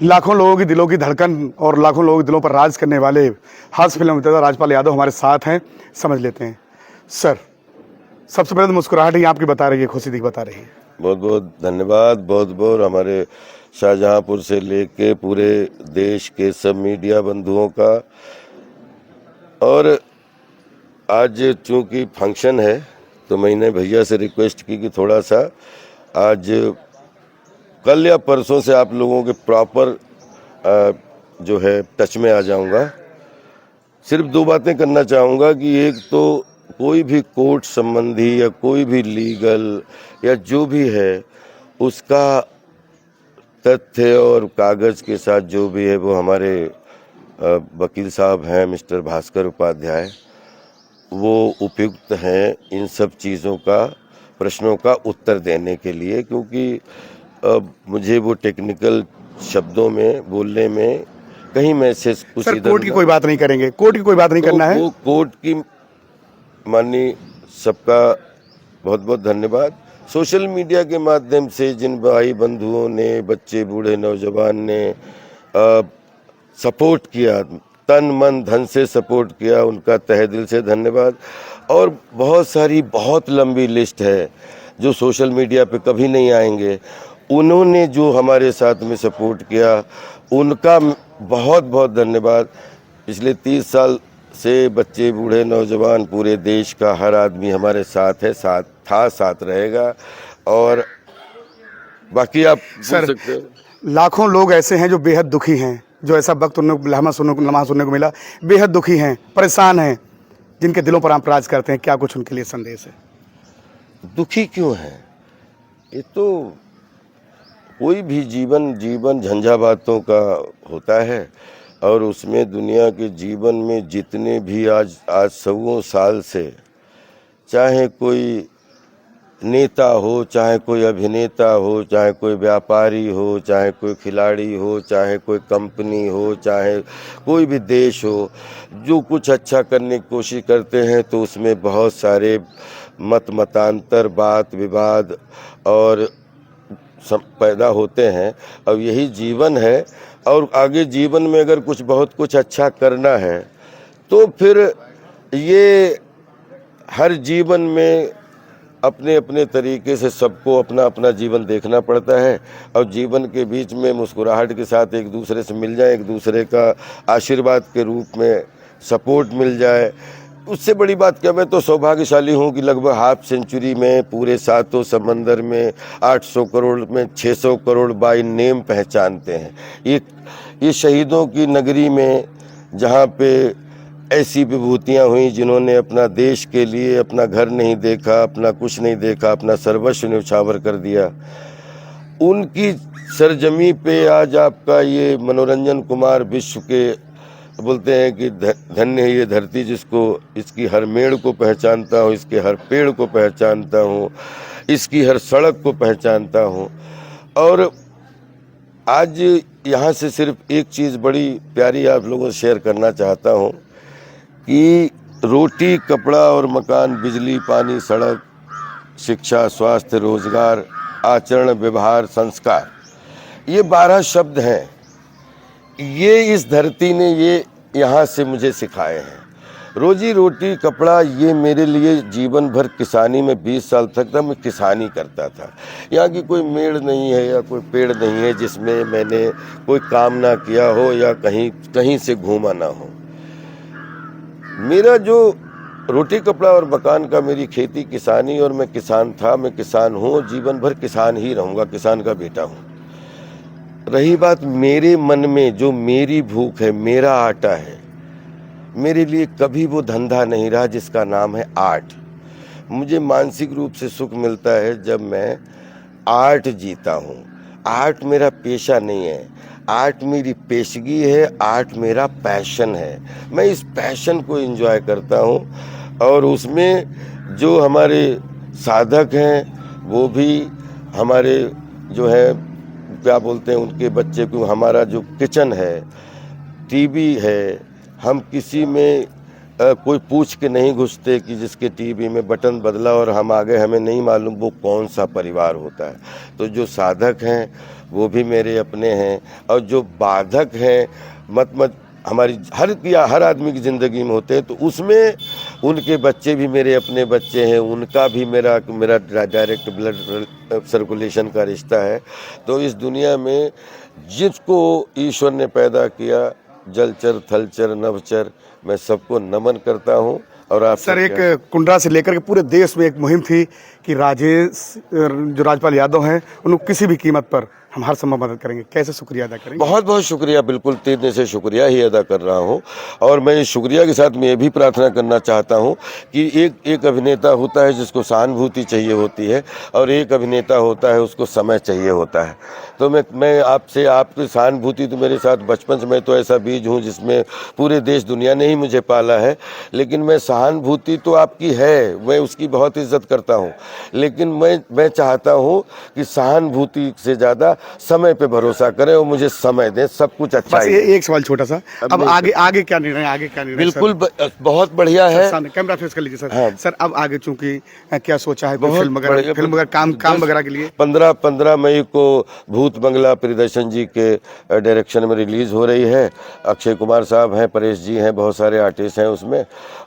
लाखों लोगों की दिलों की धड़कन और लाखों लोगों के दिलों पर राज करने वाले हास्य फिल्म अभिनेता राजपाल यादव हमारे साथ हैं। समझ लेते हैं। सर, सबसे पहले तो मुस्कुराहट ही आपकी बता रही है, खुशी दिख बता रही है। बहुत बहुत धन्यवाद। बहुत बहुत हमारे शाहजहांपुर से लेके पूरे देश के सब मीडिया बंधुओं का। और आज चूंकि फंक्शन है तो मैंने भैया से रिक्वेस्ट की कि थोड़ा सा आज कल या परसों से आप लोगों के प्रॉपर जो है टच में आ जाऊंगा। सिर्फ दो बातें करना चाहूँगा कि एक तो कोई भी कोर्ट संबंधी या कोई भी लीगल या जो भी है उसका तथ्य और कागज़ के साथ जो भी है वो हमारे वकील साहब हैं मिस्टर भास्कर उपाध्याय, वो उपयुक्त हैं इन सब चीज़ों का प्रश्नों का उत्तर देने के लिए, क्योंकि मुझे वो टेक्निकल शब्दों में बोलने में कहीं मैसेज कुछ सर, कोर्ट की कोई बात नहीं करेंगे, कोर्ट की कोई बात नहीं करना है। वो कोर्ट की माननीय सबका बहुत बहुत धन्यवाद। सोशल मीडिया के माध्यम से जिन भाई बंधुओं ने, बच्चे बूढ़े नौजवान ने सपोर्ट किया, तन मन धन से सपोर्ट किया, उनका तहे दिल से धन्यवाद। और बहुत सारी बहुत लंबी लिस्ट है जो सोशल मीडिया पे कभी नहीं आएंगे, उन्होंने जो हमारे साथ में सपोर्ट किया उनका बहुत बहुत धन्यवाद। पिछले 30 साल से बच्चे बूढ़े नौजवान पूरे देश का हर आदमी हमारे साथ है, साथ रहेगा। और बाकी आप सर, बोल सकते हो। लाखों लोग ऐसे हैं जो बेहद दुखी हैं, जो ऐसा वक्त लम्हा सुनने को मिला, बेहद दुखी हैं, परेशान हैं, जिनके दिलों पर आप राज करते हैं। क्या कुछ उनके लिए संदेश है? दुखी क्यों है? ये तो कोई भी जीवन झंझावातों का होता है, और उसमें दुनिया के जीवन में जितने भी आज सौों साल से, चाहे कोई नेता हो, चाहे कोई अभिनेता हो, चाहे कोई व्यापारी हो, चाहे कोई खिलाड़ी हो, चाहे कोई कंपनी हो, चाहे कोई भी देश हो, जो कुछ अच्छा करने की कोशिश करते हैं तो उसमें बहुत सारे मतांतर, बात विवाद और पैदा होते हैं। अब यही जीवन है, और आगे जीवन में अगर बहुत कुछ अच्छा करना है तो फिर ये हर जीवन में अपने अपने तरीके से सबको अपना अपना जीवन देखना पड़ता है। और जीवन के बीच में मुस्कुराहट के साथ एक दूसरे से मिल जाए, एक दूसरे का आशीर्वाद के रूप में सपोर्ट मिल जाए, उससे बड़ी बात क्या। मैं तो सौभाग्यशाली हूँ कि लगभग हाफ सेंचुरी में पूरे सातों समंदर में 800 करोड़ में 600 करोड़ बाई नेम पहचानते हैं। ये शहीदों की नगरी में जहाँ पे ऐसी विभूतियाँ हुई जिन्होंने अपना देश के लिए अपना घर नहीं देखा, अपना कुछ नहीं देखा, अपना सर्वस्व न्यौछावर कर दिया, उनकी सरजमी पे आज आपका ये मनोरंजन कुमार विश्व के बोलते हैं कि धन्य है ये धरती जिसको इसकी हर मेड़ को पहचानता हूँ, इसके हर पेड़ को पहचानता हूँ, इसकी हर सड़क को पहचानता हूँ। और आज यहाँ से सिर्फ एक चीज़ बड़ी प्यारी आप लोगों से शेयर करना चाहता हूँ कि रोटी, कपड़ा और मकान, बिजली, पानी, सड़क, शिक्षा, स्वास्थ्य, रोजगार, आचरण, व्यवहार, संस्कार, ये 12 शब्द हैं। ये इस धरती ने ये यहाँ से मुझे सिखाए हैं। रोजी रोटी, कपड़ा, ये मेरे लिए जीवन भर किसानी में 20 साल तक मैं किसानी करता था। यहाँ की कोई मेड़ नहीं है या कोई पेड़ नहीं है जिसमें मैंने कोई काम ना किया हो या कहीं से घूमा ना हो। मेरा जो रोटी, कपड़ा और मकान का, मेरी खेती किसानी, और मैं किसान था, मैं किसान हूँ, जीवन भर किसान ही रहूँगा, किसान का बेटा हूँ। रही बात मेरे मन में जो मेरी भूख है, मेरा आटा है, मेरे लिए कभी वो धंधा नहीं रहा जिसका नाम है आर्ट। मुझे मानसिक रूप से सुख मिलता है जब मैं आर्ट जीता हूँ। आर्ट मेरा पेशा नहीं है, आर्ट मेरी पेशगी है, आर्ट मेरा पैशन है। मैं इस पैशन को एंजॉय करता हूँ, और उसमें जो हमारे साधक हैं वो भी हमारे जो है क्या बोलते हैं उनके बच्चे को, हमारा जो किचन है, टीवी है, हम किसी में कोई पूछ के नहीं घुसते कि जिसके टीवी में बटन बदला और हम आ गए, हमें नहीं मालूम वो कौन सा परिवार होता है। तो जो साधक हैं वो भी मेरे अपने हैं, और जो बाधक हैं मत हमारी हर आदमी की ज़िंदगी में होते हैं, तो उसमें उनके बच्चे भी मेरे अपने बच्चे हैं, उनका भी मेरा डायरेक्ट ब्लड सर्कुलेशन का रिश्ता है। तो इस दुनिया में जिसको ईश्वर ने पैदा किया, जलचर थलचर नभचर, मैं सबको नमन करता हूँ। और आप सर, एक कुंडा से लेकर के पूरे देश में एक मुहिम थी कि जो राजपाल यादव हैं उनको किसी भी कीमत पर हम हर संभव मदद करेंगे, कैसे शुक्रिया अदा करेंगे? बहुत बहुत शुक्रिया, बिल्कुल दिल से शुक्रिया ही अदा कर रहा हूँ। और मैं इस शुक्रिया के साथ मैं ये भी प्रार्थना करना चाहता हूँ कि एक अभिनेता होता है जिसको सहानुभूति चाहिए होती है, और एक अभिनेता होता है उसको समय चाहिए होता है। तो मैं आपसे, आपकी सहानुभूति तो मेरे साथ बचपन से, मैं तो ऐसा बीज हूँ जिसमें पूरे देश दुनिया ने ही मुझे पाला है, लेकिन मैं सहानुभूति तो आपकी है, मैं उसकी बहुत इज्जत करता हूँ, लेकिन मैं चाहता हूँ कि सहानुभूति से ज़्यादा समय पे भरोसा करें और मुझे समय दें, सब कुछ अच्छा बस ही ये एक सवाल छोटा सा, अब आगे क्या निर्णय, बिल्कुल बहुत बढ़िया है। कैमरा फेस कर लीजिए सर। हाँ। सर, अब आगे चूंकि क्या सोचा है, कोई बहुत फिल्म वगैरह काम वगैरह के लिए? 15 मई को भूत बंगला प्रियदर्शन जी के डायरेक्शन में रिलीज हो रही है। अक्षय कुमार साहब हैं, परेश जी हैं, बहुत सारे आर्टिस्ट हैं उसमें।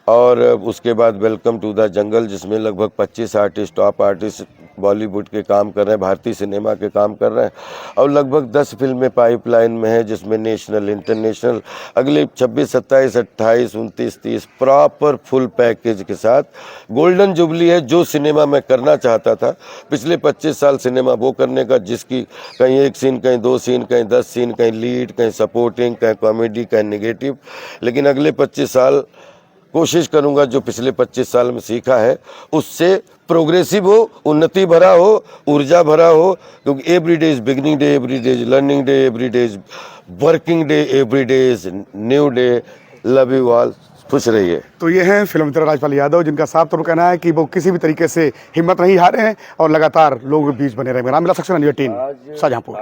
और उसके बाद वेलकम टू द जंगल, जिसमें लगभग 25 आर्टिस्ट, टॉप आर्टिस्ट बॉलीवुड के काम कर रहे हैं, भारतीय सिनेमा के काम कर रहे हैं, और लगभग 10 फिल्में पाइपलाइन में है, जिसमें नेशनल इंटरनेशनल अगले 26, 27, 28, 29, 30 प्रॉपर फुल पैकेज के साथ गोल्डन जुबली है। जो सिनेमा मैं करना चाहता था पिछले 25 साल, सिनेमा वो करने का जिसकी कहीं एक सीन, कहीं 2 सीन, कहीं 10 सीन, कहीं लीड, कहीं सपोर्टिंग, कहीं कॉमेडी, कहीं नेगेटिव, लेकिन अगले 25 साल कोशिश करूंगा जो पिछले 25 साल में सीखा है उससे प्रोग्रेसिव हो, उन्नति भरा हो, ऊर्जा भरा हो, क्योंकि every day is beginning day, every day is learning day, every day is working day, every day is new day. Love you all, खुश रहिए। तो ये हैं फिल्म मित्र राजपाल यादव, जिनका साफ तौर पर कहना है कि वो किसी भी तरीके से हिम्मत नहीं हारे हैं और लगातार लोगों के बीच बने रहेंगे। रामविलास सक्सेना, न्यूज़ 18, शाहजहांपुर।